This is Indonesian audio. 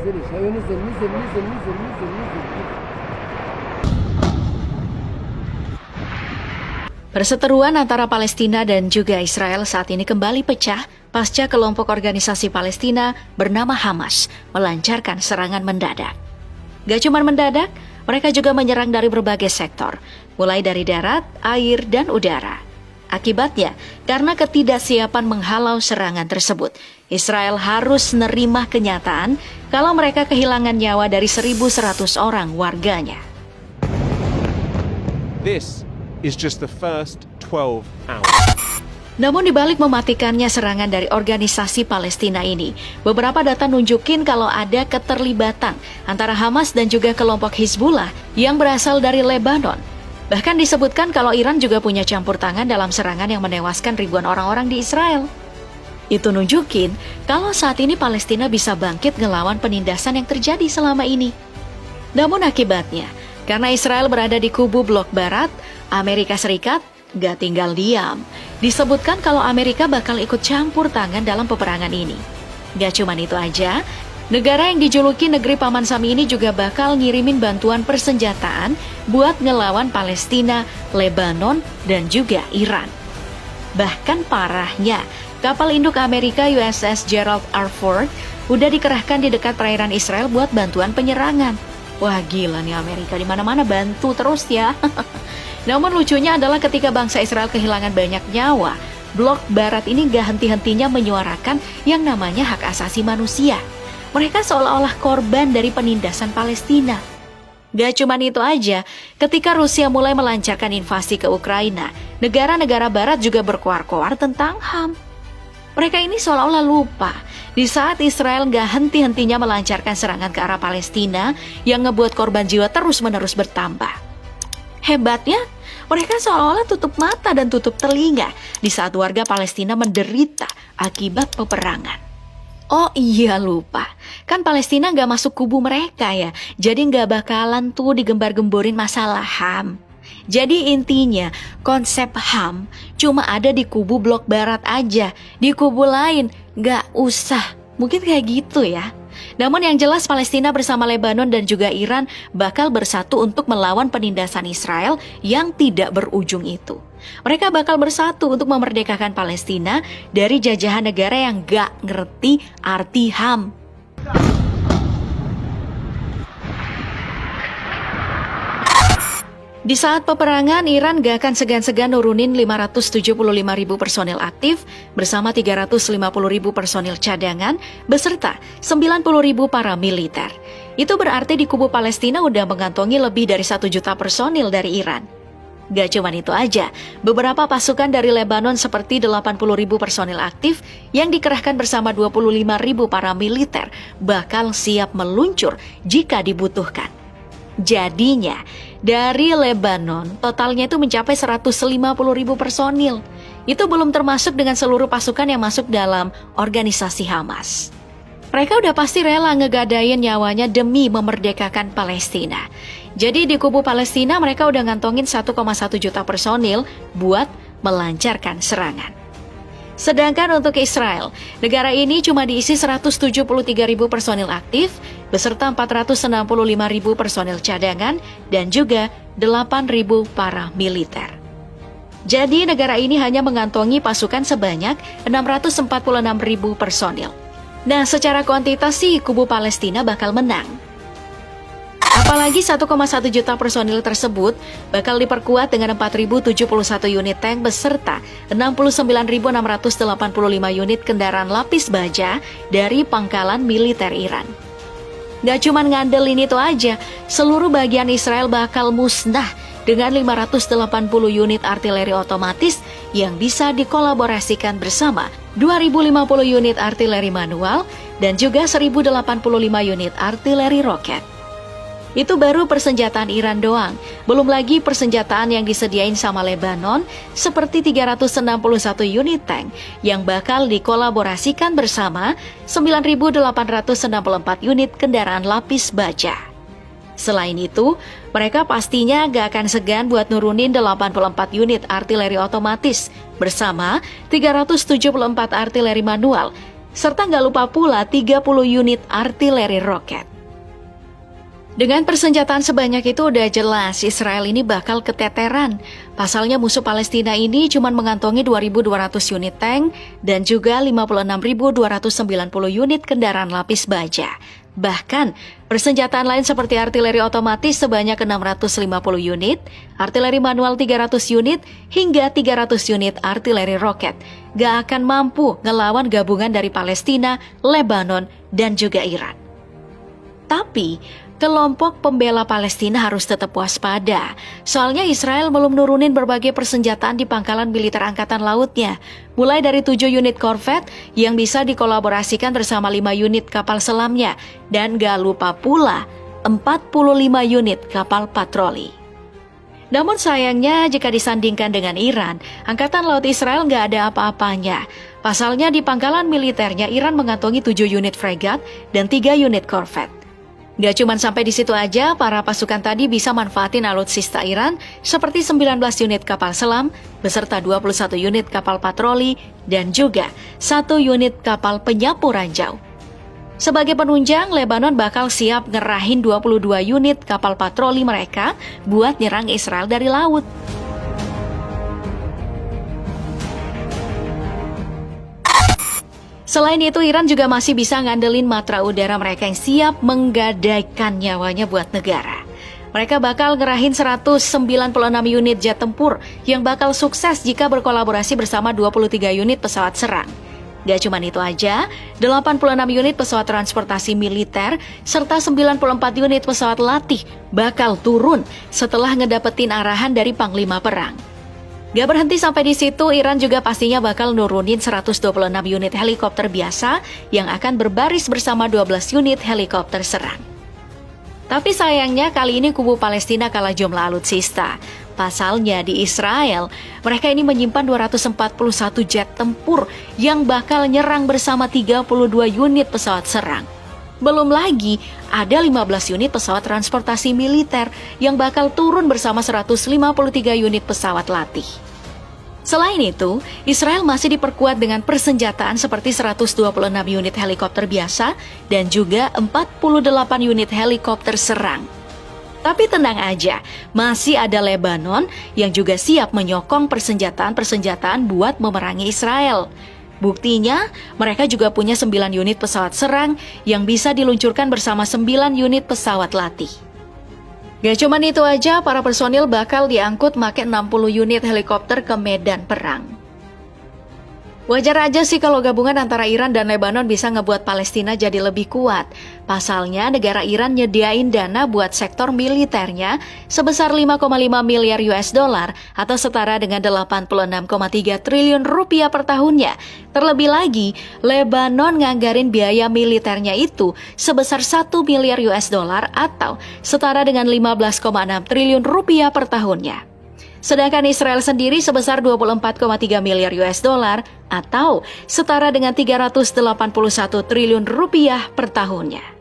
تنزلش، هو نزل نزل نزل نزل نزل نزل. Perseteruan antara Palestina dan juga Israel saat ini kembali pecah pasca kelompok organisasi Palestina bernama Hamas melancarkan serangan mendadak. Gak cuma mendadak, mereka juga menyerang dari berbagai sektor, mulai dari darat, air, dan udara. Akibatnya, karena ketidaksiapan menghalau serangan tersebut, Israel harus menerima kenyataan kalau mereka kehilangan nyawa dari 1.100 orang warganya. This is just the first 12 hours. Namun dibalik mematikannya serangan dari organisasi Palestina ini, beberapa data nunjukin kalau ada keterlibatan antara Hamas dan juga kelompok Hizbullah yang berasal dari Lebanon. Bahkan disebutkan kalau Iran juga punya campur tangan dalam serangan yang menewaskan ribuan orang-orang di Israel. Itu nunjukin kalau saat ini Palestina bisa bangkit ngelawan penindasan yang terjadi selama ini. Namun akibatnya, karena Israel berada di kubu blok barat, Amerika Serikat gak tinggal diam. Disebutkan kalau Amerika bakal ikut campur tangan dalam peperangan ini. Gak cuman itu aja, negara yang dijuluki negeri Paman Sam ini juga bakal ngirimin bantuan persenjataan buat ngelawan Palestina, Lebanon, dan juga Iran. Bahkan parahnya, kapal induk Amerika USS Gerald R. Ford udah dikerahkan di dekat perairan Israel buat bantuan penyerangan. Wah gila nih Amerika, di mana-mana bantu terus ya. Namun lucunya adalah ketika bangsa Israel kehilangan banyak nyawa, blok barat ini gak henti-hentinya menyuarakan yang namanya hak asasi manusia. Mereka seolah-olah korban dari penindasan Palestina. Gak cuma itu aja, ketika Rusia mulai melancarkan invasi ke Ukraina, negara-negara barat juga berkoar-koar tentang HAM. Mereka ini seolah-olah lupa, di saat Israel gak henti-hentinya melancarkan serangan ke arah Palestina yang ngebuat korban jiwa terus-menerus bertambah. Hebatnya, mereka seolah-olah tutup mata dan tutup telinga di saat warga Palestina menderita akibat peperangan. Oh iya lupa, kan Palestina gak masuk kubu mereka ya, jadi gak bakalan tuh digembar-gemborin masalah HAM. Jadi intinya, konsep HAM cuma ada di kubu blok barat aja, di kubu lain gak usah, mungkin kayak gitu ya. Namun yang jelas Palestina bersama Lebanon dan juga Iran bakal bersatu untuk melawan penindasan Israel yang tidak berujung itu. Mereka bakal bersatu untuk memerdekakan Palestina dari jajahan negara yang gak ngerti arti HAM. Di saat peperangan, Iran gak akan segan-segan nurunin 575.000 personil aktif bersama 350.000 personil cadangan beserta 90.000 para militer. Itu berarti di kubu Palestina udah mengantongi lebih dari 1 juta personil dari Iran. Gak cuman itu aja, beberapa pasukan dari Lebanon seperti 80.000 personil aktif yang dikerahkan bersama 25.000 para militer bakal siap meluncur jika dibutuhkan. Jadinya, dari Lebanon, totalnya itu mencapai 150.000 personil. Itu belum termasuk dengan seluruh pasukan yang masuk dalam organisasi Hamas. Mereka udah pasti rela ngegadain nyawanya demi memerdekakan Palestina. Jadi di kubu Palestina mereka udah ngantongin 1,1 juta personil buat melancarkan serangan. Sedangkan untuk Israel, negara ini cuma diisi 173.000 personil aktif, beserta 465.000 personil cadangan, dan juga 8.000 para militer. Jadi negara ini hanya mengantongi pasukan sebanyak 646.000 personil. Nah, secara kuantitas sih kubu Palestina bakal menang. Apalagi 1,1 juta personil tersebut bakal diperkuat dengan 4.071 unit tank beserta 69.685 unit kendaraan lapis baja dari pangkalan militer Iran. Gak cuma ngandelin itu aja, seluruh bagian Israel bakal musnah dengan 580 unit artileri otomatis yang bisa dikolaborasikan bersama 2.050 unit artileri manual dan juga 1.085 unit artileri roket. Itu baru persenjataan Iran doang, belum lagi persenjataan yang disediain sama Lebanon seperti 361 unit tank yang bakal dikolaborasikan bersama 9.864 unit kendaraan lapis baja. Selain itu, mereka pastinya gak akan segan buat nurunin 84 unit artileri otomatis bersama 374 artileri manual serta nggak lupa pula 30 unit artileri roket. Dengan persenjataan sebanyak itu udah jelas Israel ini bakal keteteran. Pasalnya musuh Palestina ini cuma mengantongi 2.200 unit tank dan juga 56.290 unit kendaraan lapis baja. Bahkan, persenjataan lain seperti artileri otomatis sebanyak 650 unit, artileri manual 300 unit, hingga 300 unit artileri roket gak akan mampu ngelawan gabungan dari Palestina, Lebanon, dan juga Iran. Tapi, kelompok pembela Palestina harus tetap waspada. Soalnya Israel belum nurunin berbagai persenjataan di pangkalan militer angkatan lautnya. Mulai dari 7 unit korvet yang bisa dikolaborasikan bersama 5 unit kapal selamnya. Dan gak lupa pula 45 unit kapal patroli. Namun sayangnya jika disandingkan dengan Iran, Angkatan Laut Israel gak ada apa-apanya. Pasalnya di pangkalan militernya Iran mengantongi 7 unit fregat dan 3 unit korvet. Gak cuma sampai di situ aja, para pasukan tadi bisa manfaatin alutsista Iran seperti 19 unit kapal selam, beserta 21 unit kapal patroli, dan juga 1 unit kapal penyapu ranjau. Sebagai penunjang, Lebanon bakal siap ngerahin 22 unit kapal patroli mereka buat nyerang Israel dari laut. Selain itu, Iran juga masih bisa ngandelin matra udara mereka yang siap menggadaikan nyawanya buat negara. Mereka bakal ngerahin 196 unit jet tempur yang bakal sukses jika berkolaborasi bersama 23 unit pesawat serang. Gak cuma itu aja, 86 unit pesawat transportasi militer serta 94 unit pesawat latih bakal turun setelah ngedapetin arahan dari Panglima Perang. Gak berhenti sampai di situ, Iran juga pastinya bakal nurunin 126 unit helikopter biasa yang akan berbaris bersama 12 unit helikopter serang. Tapi sayangnya kali ini kubu Palestina kalah jumlah alutsista. Pasalnya di Israel, mereka ini menyimpan 241 jet tempur yang bakal nyerang bersama 32 unit pesawat serang. Belum lagi, ada 15 unit pesawat transportasi militer yang bakal turun bersama 153 unit pesawat latih. Selain itu, Israel masih diperkuat dengan persenjataan seperti 126 unit helikopter biasa dan juga 48 unit helikopter serang. Tapi tenang aja, masih ada Lebanon yang juga siap menyokong persenjataan-persenjataan buat memerangi Israel. Buktinya, mereka juga punya 9 unit pesawat serang yang bisa diluncurkan bersama 9 unit pesawat latih. Gak cuma itu aja, para personil bakal diangkut make 60 unit helikopter ke medan perang. Wajar aja sih kalau gabungan antara Iran dan Lebanon bisa ngebuat Palestina jadi lebih kuat. Pasalnya negara Iran nyediain dana buat sektor militernya sebesar 5,5 miliar US dollar atau setara dengan 86,3 triliun rupiah per tahunnya. Terlebih lagi, Lebanon nganggarin biaya militernya itu sebesar 1 miliar US dollar atau setara dengan 15,6 triliun rupiah per tahunnya. Sedangkan Israel sendiri sebesar 24,3 miliar US dollar atau setara dengan 381 triliun rupiah per tahunnya.